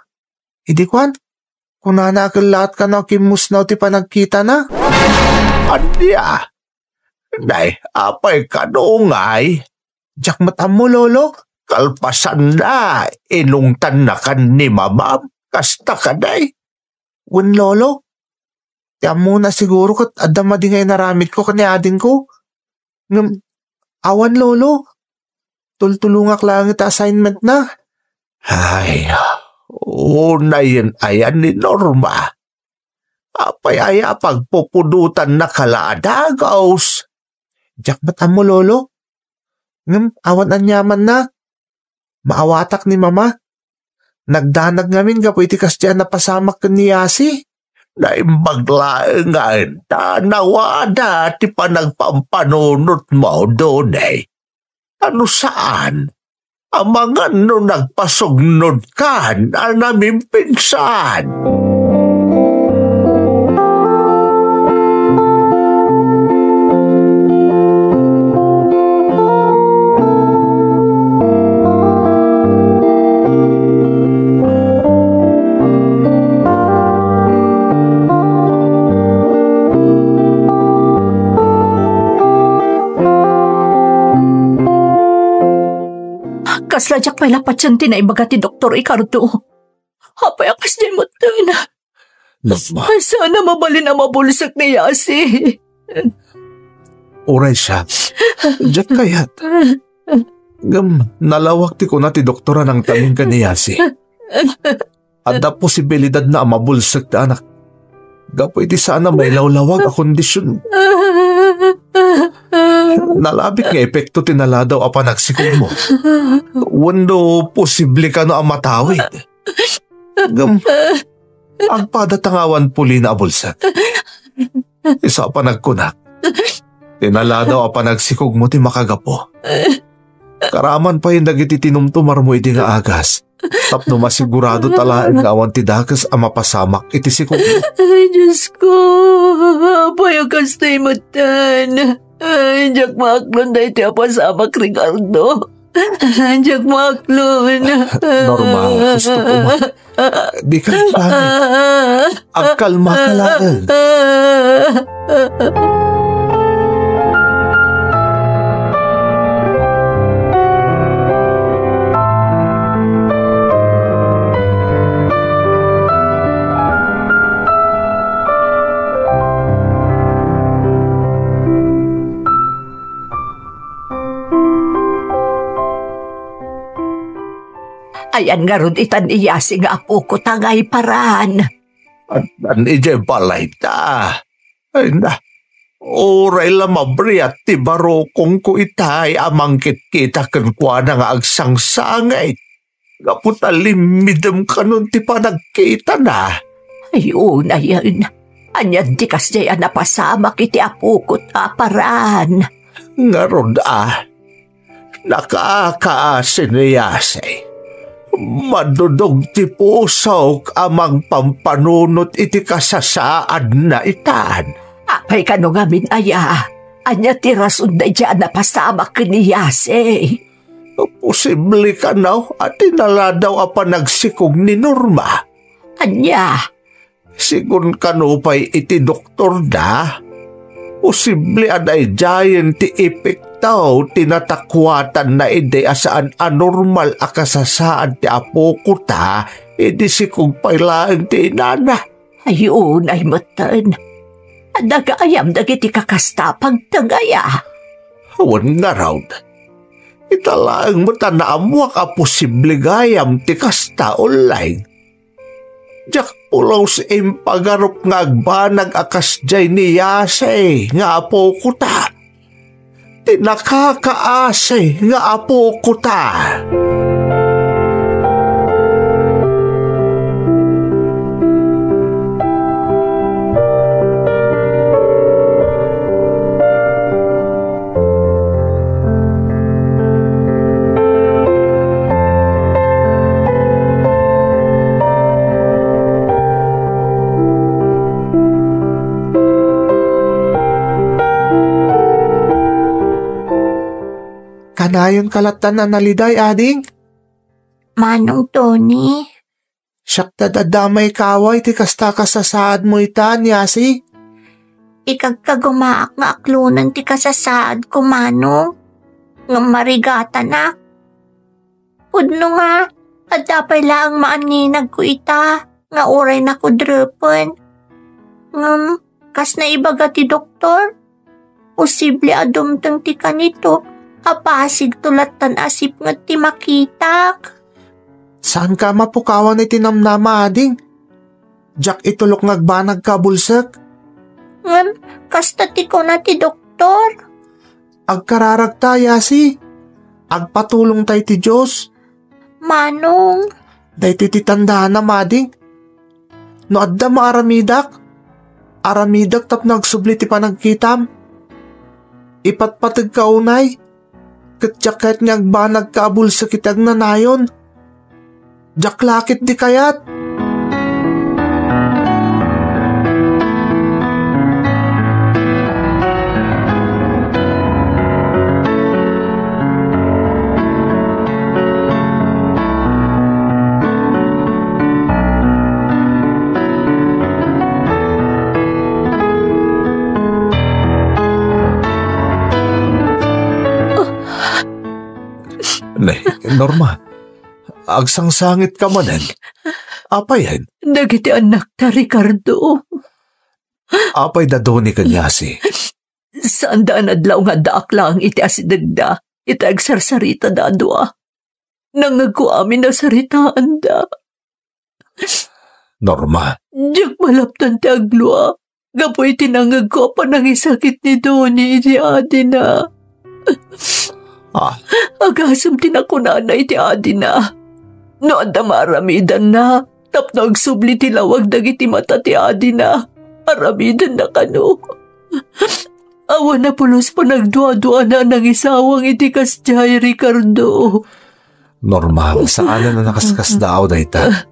Idi kwan, kung nanakalat ka na kimus na ti panagkita na. Adya, nay, apay ka noongay. Jak matam mo lolo. Kalpasan na, inungtan na kan ni mamam. Kasta ka day. Wen lolo, tiyan mo na siguro kat adama di ngay naramit ko kani adin ko. Ngam, awan lolo. Tultulungak lang ita assignment na. Ay, unayin ayan ni Norma. Apay aya pagpupudutan na kalaadagaws. Jak matam mo lolo. Ngam, awan anyaman na. Maawatak ni mama. Nagdanag ngamin kapoy ti kasya na pasamak ni Yasi. Naimbaglaengan ta nawada ti panagpampanunot mo doon eh. Ano saan? Amangan no nagpasugnod kan ang naming pinsan. Kaslajak may lapatsan tinaibaga ti Dr. Ricardo. Hapay akas di mo din. Sana mabalin ang mabulsak ni Yasi. Oray siya. Diyak kayat. Nalawak ti ko na ti doktora ng taling ka ni Yasi. Ada posibilidad na mabulsak ti anak. Gapoy ti sana may lawlawag a kondisyon. Nalabit nga epekto tinaladaw a panagsikog mo. Wando posible ka no ang matawid. Ang padatangawan puli na abulsat. Isa pa nagkunak. Tinaladaw a panagsikog mo ti makagapo. Karaman pa yung dagiti tinumtumar mo iti nga agas. Tapno masigurado talaan nga awan ti dakas a mapasamak iti sikog mo. Ay, Diyos ko. Payakas na imatan. Ay, Jack Maklon na iti apasamak, Ricardo. Jack Maklon. Norma, gusto ko ma. Di ka pangit. Ang kalma ka lang. Ayan nga ron itan iyasi nga apo ko tangay paran. At ije balay ta. Ay na. Oray la mabriat ti barokong ko itay amangkit kita kenkwa na nga agsangsangay. Kaputa limidem kanon ti panagkita na. Ayun, ayun. Anyan di kasya napasamak iti apo ko paran. Nga ron nakakaasin ni Yasay. Madudog ti pusok amang pampanunot iti kasasaad na itan. Apay ka nung amin aya. Anya ti rason na dyan napasamak ni Yase. Posible ka na at inaladaw apa nagsikog ni Norma. Anya? Sigun kanupay iti doktor da. Posible aday giant ti epektaw tinatakwatan na ide asaan anormal akasasaan ti apo ko ta edi sikog pailaan ti inana. Ayun ay matan. Nagayam dagiti kakasta pagtagaya. Awan nga raw. Italaang mata na amuak a posible gayam ti kasta online. Jack pulaw si impagarop nga agbanag akas jay ni Yase nga apo ko ta. Tinakakaase nga apo ko ta. Kanayon kalatan na naliday, ading. Manong Tony, Siyak dadamay kaway ti kasta kasasaad mo ita, Yasi. ikagkagumaak nga aklunan ti kasasaad ko, Manong. Nga marigata na. Pudno nga, at dapay lang maaninag ko ita, nga oray na ko drepen. Kas na ibaga ti doktor, posible adumtang ti kanito, apasig tulatan asip nga ti makitak. Saan ka mapukawan iti namnama, ading? Jak itulok ngagbanag ka bulsak. Kasta ti ko na ti doktor. Agkararagta, Yasi. Agpatulong tay ti Diyos. Manong, Day ti tandaan na, mading. No adda maaramidak. Aramidak tap nagsubli ti panagkitam. Ipatpatag ka unay. Katyak kahit ngagbanag ka bulsak kitag nanayon. Jak lakit di kayat. Norma, agsangsangit ka manan. Apay yan? Dagiti anak ta, Ricardo. Apay dadoni ka, Yasi. Saan daan adlaw nga daak lang iti asidagda, iti agsarsarita da adwa. Nangagko amin na saritaan da. Norma. Diyak malaptan ti aglua. Gapoy tinangagko pa nangisakit ni Donnie iti adi na. Agasam tinakunanay ti adi na. No anda maramidan na. Tapno agsubli ti lawag dagiti mata ti adi na. Aramidan na kano. Awa na pulos pa nagdua-dua na nang isawang iti kasjay, Ricardo. Normal, saan na nakaskas daw da ita?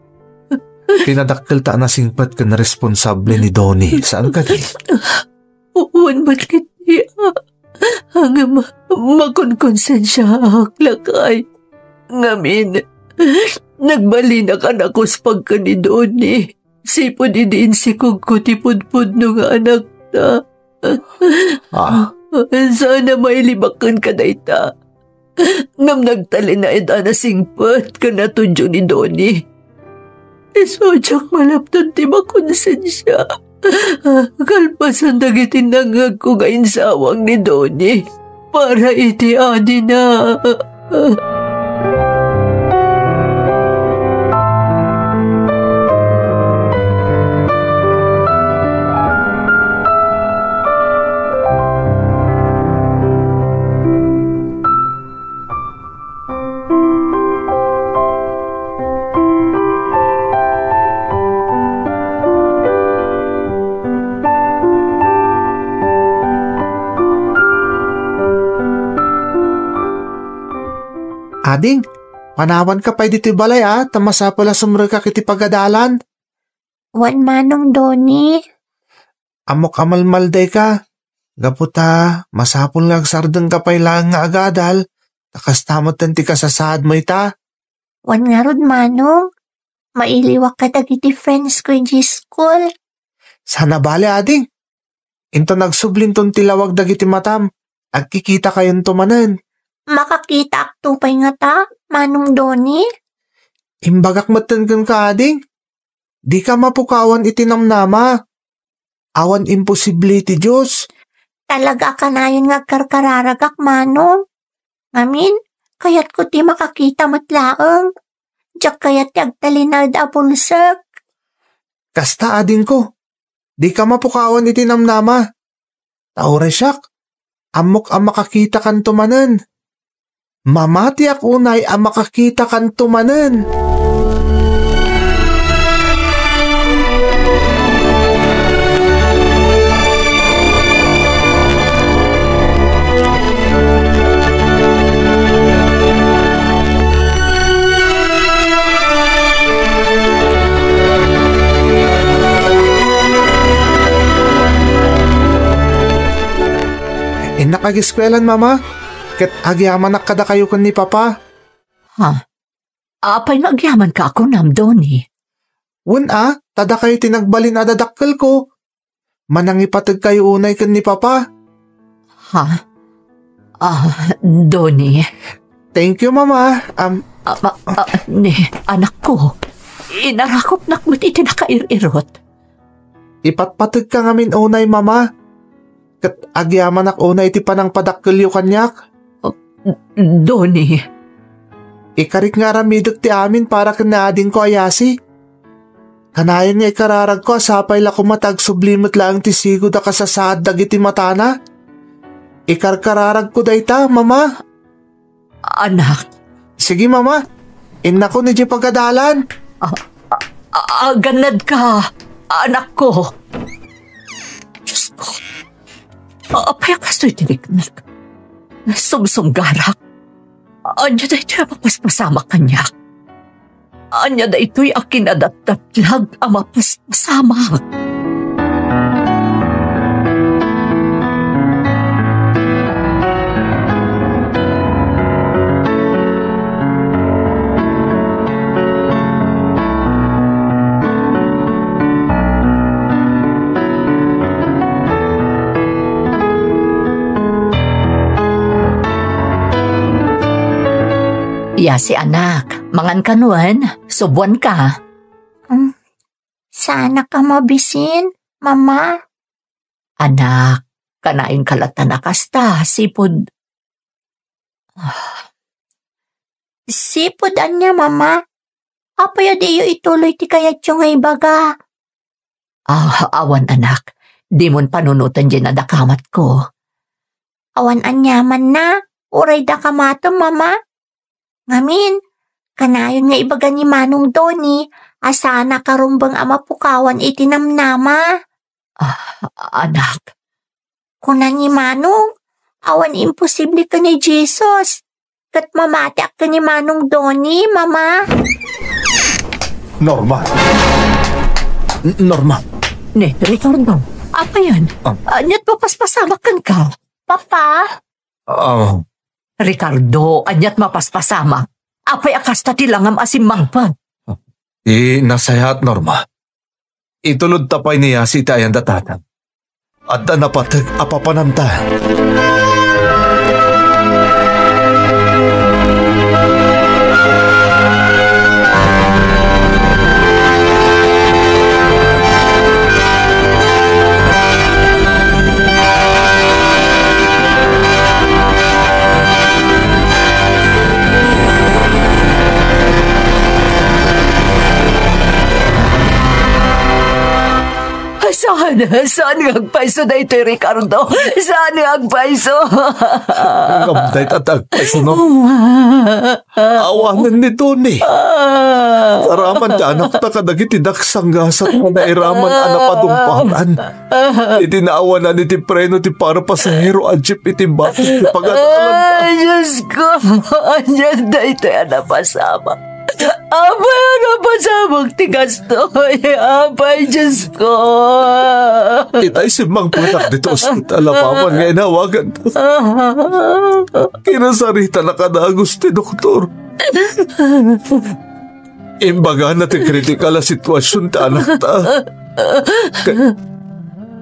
Pinadakkel ta na singpat ka na responsable ni Donnie. Saan ka di? Uwan ba't kiti? Hanggang makonkonsensya aklakay. Ngamin, nagbali na ka na kuspag ka ni Donnie. Sipod idiin si kugkutipudpud no nga anak na. Sana may libakan ka na ita. Ngam nagtali na ita na singpat ka na tudyo ni Donnie. Isodyak malaptan ti makonsensya. Kalpasan dagitin nangag ko kainsawang ni Donnie para iti adi na. Ading, panawan ka pa'y dito balay tamasa pala sumre ka kiti pagadalan. wan Manong Donnie. Amok amalmalday ka. Gaputa, masapol nga agsardeng ka pa'y lang nga agadal. Takas tamot ti kasasad mo ita. Wan nga rod, Manong. Mailiwak ka dagiti friends ko in school. Sana bali, ading. Into nagsublinton tilawag dagiti matam. Agkikita kayon tumanen. Makakita aktupay nga ta, Manong Donnie. Imbagak matengan ka, ading. Di ka mapukawan itinamnama. Awan imposibility, Diyos. Talaga ka na yun nga karkararagak, Manong. Ngamin, kayat ko ti makakita matlaang. Diyak kayat ti agtalinad a pulsak. Kasta, ading ko. Di ka mapukawan itinamnama. Taure siyak. Amok ang makakita kan tumanen. Mamati ak unay ang makakita kan tumanen. Nakagiskwelahan, Mama. Kat agyaman na kada kayo kan ni Papa. Ha? Apay nagyaman ka ako nam, Doni. Tada kayo tinagbalin adadakkel ko. Manangipatag kayo unay kan ni Papa. Ha? Doni. Thank you, Mama. Anak ko. Inarakop nakmat iti nakair-irot. Ipatpatag ka ngamin unay, Mama. Kat agyaman ak unay iti panang padakkel yu kanyak. Doni. Ikarik nga ramidok ti amin para kanaading ko ayasi. Kanayan niya ikararag ko asapay la kumatag sublimot lang ti sigod a kasasaad dagiti matana. Ikarkararag ko dayta, Mama. Anak. Sige, Mama. Inna ko ni di pagadalan. Ganad ka, anak ko. Diyos ko. Apay ang kasto'y tiniknak. Sumsumgarak. Anya da ito'y mapaspasama kanya. Anya da ito'y akinadatatlag ang mapaspasama. Si anak, mangan kanuan, subuan ka. Sana ka mabisin, Mama. Anak, kanain kalatan na kasta, sipod. Sipod anya, Mama. Apaya diyo ituloy ti kayat yung ngay baga. Awan anak, di mon panunutan dyan na dakamat ko. Awan anyaman na, uray da kamato, Mama. Ngamin, kanayon nga ibaga ni Manong Doni, asana karumbang amapukawan itinamnama. Anak. Kuna ni Manong, awan imposible ka ni Jesus. Kat mamatak ka ni Manong Doni, Mama. Norma. Ricardo, apa yan? Anyat mapaspasamak ka. Papa? Ricardo, anyat mapaspasamak. Apay akasta tilangam asimangpag. Nasayat, Norma. Itulod tapay niya si Tayan datatang. At napatag apapananta. Saan nga agpaiso na ito, Ricardo? Saan nga agpaiso? Ngamday tatagpaiso, no? Awanan ni Tony. Karaman ka anak ta kadagitidak sanggasat na nairaman anapadumpangan. Itinaawanan ni ti preno ti para pasahero a jeep iti bakit ti pagkatalan. Diyos ko, anyan na ito yan napasama. Apay ang napasamang tigas to. Apay, Diyos ko. Itay si Mang Putak dito ospital. Apaman nga inawagan to. Kinasarita na kadagos ti doktor. Imbaga na ti kritikal na sitwasyon ta anak ta.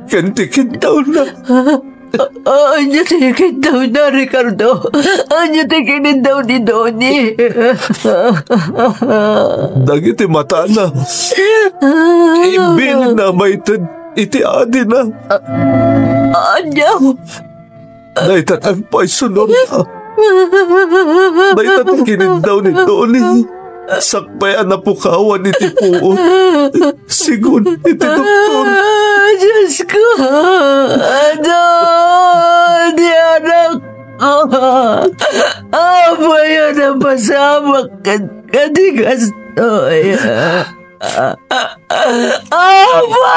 Kantikin daw na. Anya tikin daw na, Ricardo. Anya tikin daw ni Doni. Dagiti mata na. Ibil na may iti adi na. Anya? Naitatagpay sunod na. Naitataginin daw ni Doni. Sakpayan na pukawan iti puon. Sigun iti doktor. Diyos ko. Di anak ko. Apa yan ang pasamak katigas to. Apa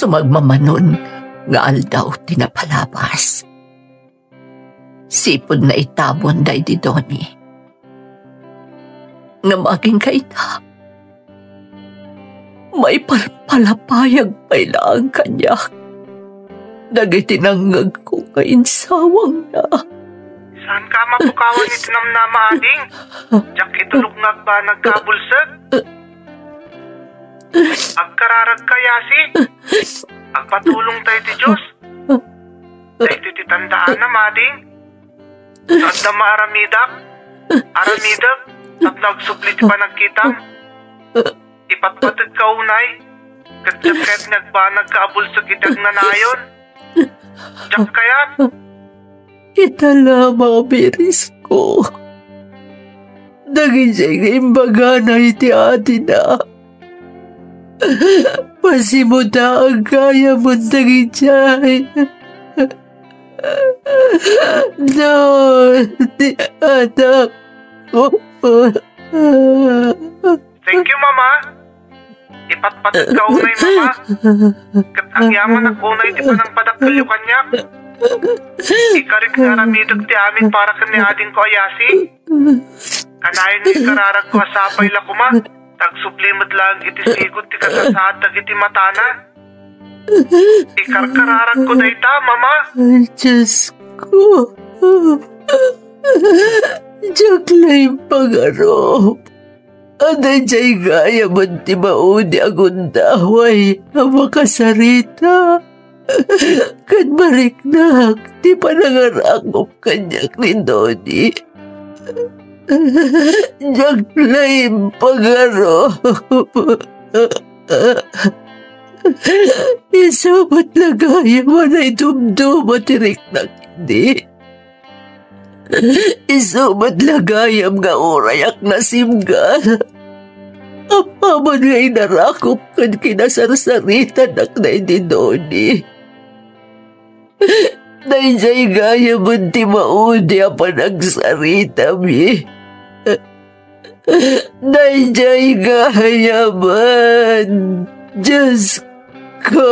magmamanon nga aldaw tinapalabas. Sipod na itabon day di Doni. Nga maging kaita. May palapayag pailang kanya. Nagitinangag ko kainsawang na. Saan ka mapukawan itinam na maading? Jak itulog ba nagkabulsag? Agkararag kayasi? Agpatulong tayo ti Diyos? Tayo ti tandaan na mading? Saan na aramidak? Aramidak? At nagsubli ti panagkitam? Ipatpatag ka unay? Kat nagbanag ka abulsag itag na nayon? Jak kayat? Itala mga biris ko. Nagising imbaga na iti ati na. Pasimuta ang kaya mo nagijay. No, di anak ko. Thank you, Mama. Ipatpatid ka unay, Mama. Kat ang yaman ang unay di pa ng padaktalyo kanyak. Ikarik nga ramidag ti amin para kaniading ko ayasi. Kanayon ni kararag ko asapay la kuma. Tagsublimad lang iti sigod ti kasasad tag iti matana. Ikarkararag ko dayta, Mama. Diyos ko. Diyaklay pag-arop. Aday jay gaya mo ti maudi agundaway ang makasarita. Kan mariknak, di pa nangarakop kanyak ni Doni. Diyaklay pag-arop. Isabat na gaya mo na idumdum at iriknak hindi. Isumat lagayam nga urayak na simgal. Apaman nga inarakop kan kinasarsaritan ak na hindi Doni. Dayjay gaya mo ti maudi apa nagsarita mi. Dayjay gaya man. Diyos ko.